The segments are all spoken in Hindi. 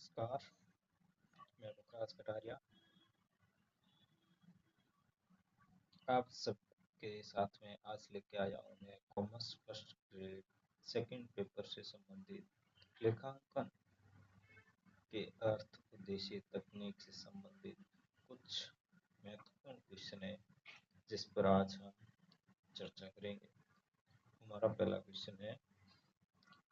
नमस्कार। मैं मुखराज कटारिया आप सबके साथ में आज लेके आया हूँ। मैं commerce first grade second paper से संबंधित लेखांकन के अर्थ, उद्देश्य, तकनीक से संबंधित कुछ महत्वपूर्ण क्वेश्चन है जिस पर आज हम चर्चा करेंगे। हमारा पहला क्वेश्चन है,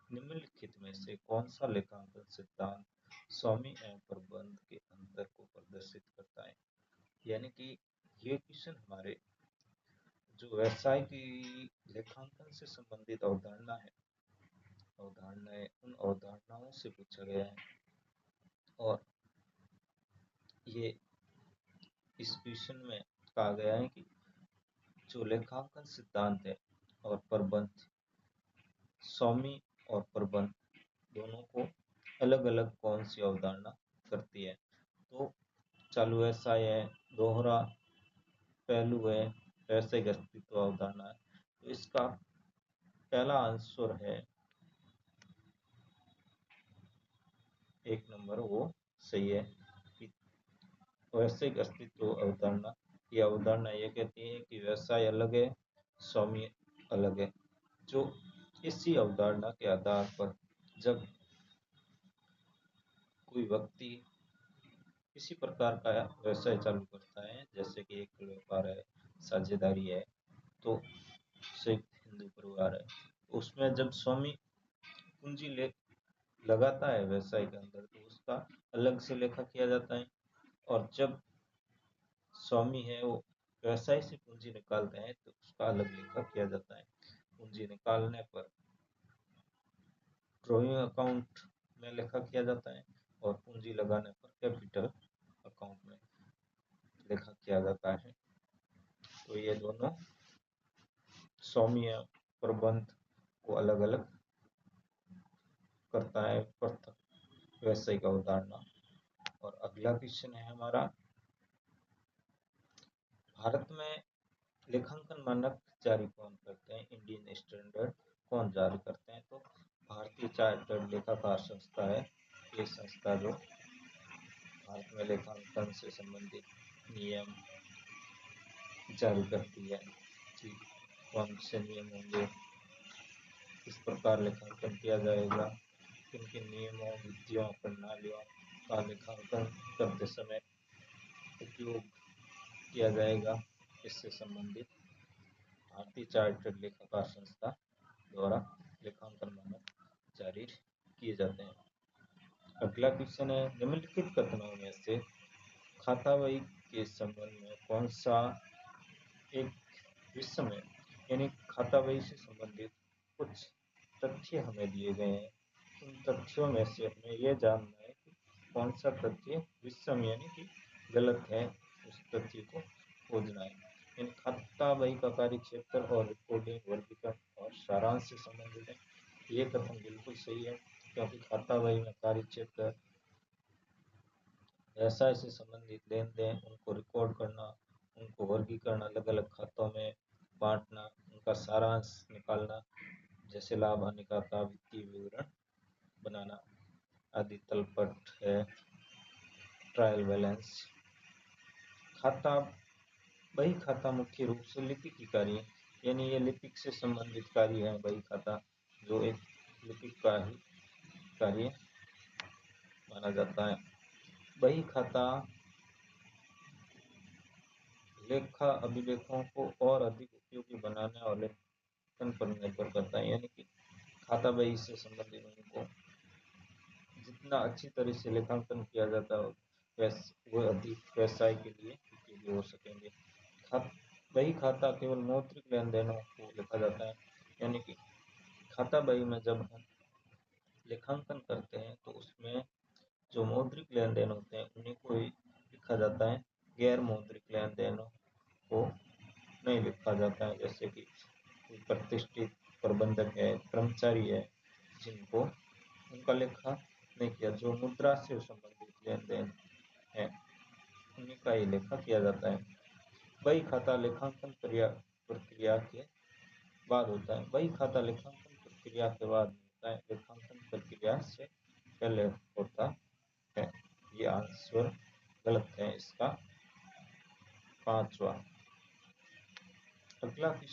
निम्नलिखित में से कौन सा लेखांकन सिद्धांत स्वामी एवं प्रबंध के अंतर को प्रदर्शित करता है। यानी कि ये क्वेश्चन हमारे जो व्यवसाय की लेखांकन से संबंधित अवधारणाएं उन अवधारणाओं से पूछा गया है और ये इस क्वेश्चन में कहा गया है कि जो लेखांकन सिद्धांत है और प्रबंध, स्वामी और प्रबंध दोनों को अलग अलग कौन सी अवधारणा करती है। तो चालू व्यवसाय है, दोहरा पहलू है, व्यवसायिक अस्तित्व अवधारणा है। तो इसका पहला आंसर है 1 नंबर, वो सही है कि व्यवसायिक अस्तित्व अवधारणा। ये अवधारणा ये कहती है कि व्यवसाय अलग है, स्वामी अलग है। जो इसी अवधारणा के आधार पर जब कोई व्यक्ति किसी प्रकार का व्यवसाय चालू करता है, जैसे कि एक व्यापार है, साझेदारी है, तो संयुक्त हिंदू परिवार है, उसमें जब स्वामी पूंजी लगाता है व्यवसाय के अंदर, तो उसका अलग से लेखा किया जाता है। और जब स्वामी है वो व्यवसाय से पूंजी निकालते हैं तो उसका अलग लेखा किया जाता है। पूंजी निकालने पर ड्रॉइंग अकाउंट में लेखा किया जाता है और पूंजी लगाने पर कैपिटल अकाउंट में लेखा किया जाता है। तो ये दोनों स्वामी या प्रबंध को अलग अलग करता है पृथक व्यवसायिक अवधारणा। और अगला क्वेश्चन है हमारा, भारत में लेखांकन मानक जारी कौन करते हैं, इंडियन स्टैंडर्ड कौन जारी करते हैं। तो भारतीय चार्टर्ड लेखाकार संस्था है ये संस्था जो भारत में लेखांकन से संबंधित नियम जारी करती है कि कौन से नियम होंगे, किस प्रकार लेखांकन किया जाएगा, किन किन नियमों, विधियों, प्रणालियों का लेखांकन करते समय उपयोग किया जाएगा, इससे संबंधित भारतीय चार्टर्ड लेखाकार संस्था द्वारा लेखांकन मानक जारी किए जाते हैं। अगला क्वेश्चन है, निम्नलिखित कथनों में से खाता बही के संबंध में कौन सा एक विषय में, यानी खाता बही से संबंधित कुछ तथ्य हमें दिए गए हैं, उन तथ्यों में से हमें यह जानना है कि कौन सा तथ्य विषम यानी कि गलत है, उस तथ्य को खोजना है। इन खाता बही का कार्य क्षेत्र और रिपोर्टिंग, वर्गीकरण और सारांश से संबंधित है। ये कथन बिल्कुल सही है, क्योंकि खाता बही में कार्य क्षेत्र व्यवसाय से संबंधित लेन देन, उनको रिकॉर्ड करना, उनको वर्गीकरण अलग अलग खातों में बांटना, उनका सारांश निकालना, जैसे लाभ हानि खाता, वित्तीय विवरण बनाना आदि तलपट है। ट्रायल बैलेंस खाता बही खाता मुख्य रूप से लिपिक कार्य, यानी ये लिपिक से संबंधित कार्य है। बही खाता जो एक लिपिक का ही कार्य माना जाता है। बही खाता लेखा अभिलेखों को और अधिक उपयोगी बनाने और लेखन पर निर्भर करता है, यानी कि खाता बही से संबंधित उनको जितना अच्छी तरह से लेखांकन किया जाता है वो अधिक व्यवसाय के लिए उपयोगी हो सकेंगे। बही खाता केवल मौद्रिक लेन देनों को लिखा जाता है, यानी कि खाता बही में जब हम लेखांकन करते हैं तो उसमें जो मौद्रिक लेन देन होते हैं उन्हीं को ही लिखा जाता है, गैर मौद्रिक लेन देनों को नहीं लिखा जाता है। जैसे कि कोई प्रतिष्ठित प्रबंधक है, कर्मचारी है, जिनको उनका लेखा नहीं किया, जो मुद्रा से संबंधित लेन देन है उन्हीं का ही लेखा किया जाता है। बही खाता लेखांकन प्रक्रिया के बाद होता है। बही खाता लेखांकन प्रक्रिया के बाद होता है, लेखांकन प्रक्रिया से पहले होता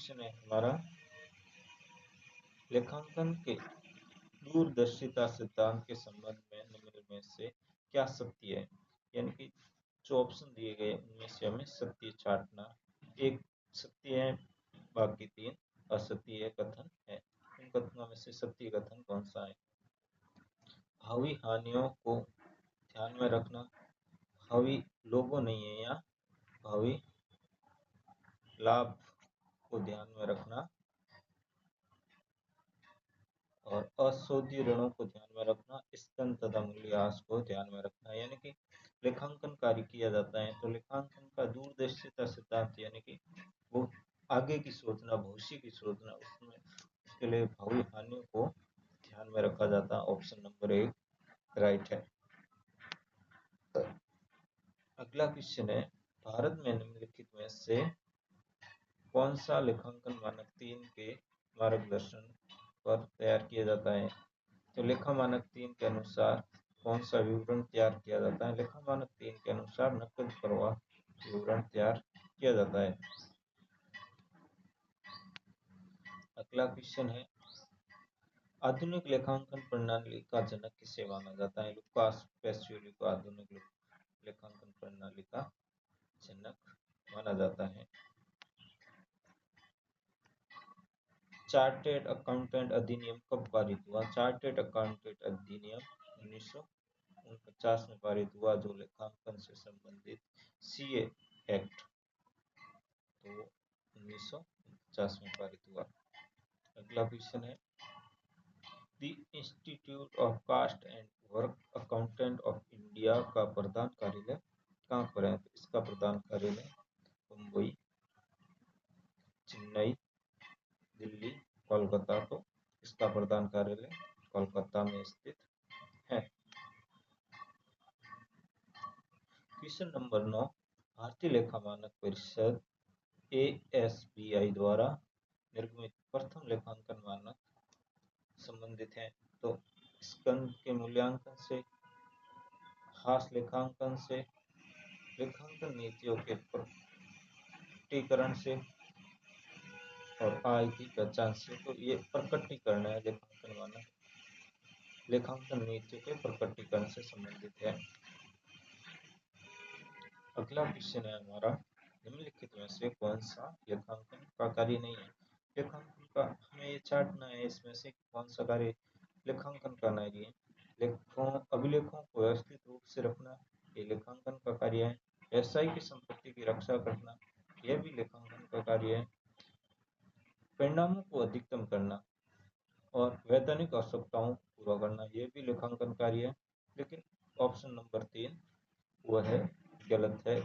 क्वेश्चन है हमारा, लेखांकन के दूरदर्शिता सिद्धांत के संबंध में निम्न में से क्या सत्य है? यानी कि जो ऑप्शन दिए गए उनमें से हमें सत्य छांटना। एक सत्य है, बाकी 3 असत्य कथन है। इन कथनों में से सत्य कथन कौन सा है? भावी हानियों को ध्यान में रखना, भावी लोगों नहीं है या भावी लाभ को ध्यान में रखना, और अशोधी ऋणों को ध्यान में रखना, स्कंद तथा मूल्यह्रास को ध्यान में रखना। यानी कि लेखांकन कार्य किया जाता है तो लेखांकन का दूरदर्शिता सिद्धांत यानी कि वो आगे की सोचना, भविष्य की सोचना, उसमें उसके लिए भावी हानियों को ध्यान में रखा जाता है। ऑप्शन नंबर 1 राइट है। अगला क्वेश्चन है, भारत में निम्नलिखित में से कौन सा लेखांकन मानक 3 के मार्गदर्शन पर तैयार किया जाता है? तो लेखा मानक 3 के अनुसार कौन सा विवरण तैयार किया जाता है? लेखा मानक 3 के अनुसार नकद प्रवाह विवरण तैयार किया जाता है। अगला क्वेश्चन है, आधुनिक लेखांकन प्रणाली का जनक किसे माना जाता है? लुकास पैसियोली को आधुनिक लेखांकन प्रणाली का जनक माना जाता है। चार्टेड अकाउंटेंट अधिनियम कब पारित हुआ? चार्टेड अकाउंटेंट अधिनियम 1949 में पारित हुआ, जो लेखांकन से संबंधित सीए एक्ट, तो 1949 में पारित हुआ। अगला क्वेश्चन है, the institute of cost and work accountant of India का प्रधान कार्यालय कहाँ पर है? तो इसका प्रधान कार्यालय मुंबई, चेन्नई, दिल्ली, कोलकाता, तो इसका प्रधान कार्यालय कोलकाता में स्थित है। क्वेश्चन नंबर 9, भारतीय लेखा मानक परिषद ASBI द्वारा निर्मित प्रथम लेखांकन मानक संबंधित है। तो स्कंद के मूल्यांकन से, हास लेखांकन से, लेखांकन नीतियों के प्रकटीकरण से और आय की पहचान से। तो ये प्रकटीकरण है, लेखांकन मानक लेखांकन नीतियों के प्रकटीकरण से संबंधित है। अगला क्वेश्चन है हमारा, निम्नलिखित में से कौन सा लेखांकन का कार्य नहीं है? लेखांकन का हमें ये चार्टना है, इसमें से कौन सा कार्य लेखांकन का नहीं है? अभिलेखों को व्यवस्थित रूप से रखना, ये लेखांकन का कार्य है। व्यवसाय की संपत्ति की रक्षा करना, यह भी लेखांकन का कार्य है। परिणामों को अधिकतम करना और वैधानिक आवश्यकताओं को पूरा करना, यह भी लेखांकन कार्य है। लेकिन ऑप्शन नंबर 3 वह गलत है,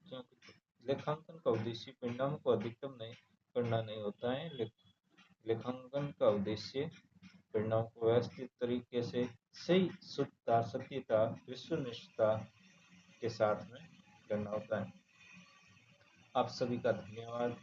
क्योंकि लेखांकन का उद्देश्य परिणामों को अधिकतम नहीं करना नहीं होता है। लेखांकन का उद्देश्य परिणामों को व्यवस्थित तरीके से सही, शुद्धता, सत्यता, विश्वसनीयता के साथ में करना होता है। आप सभी का धन्यवाद।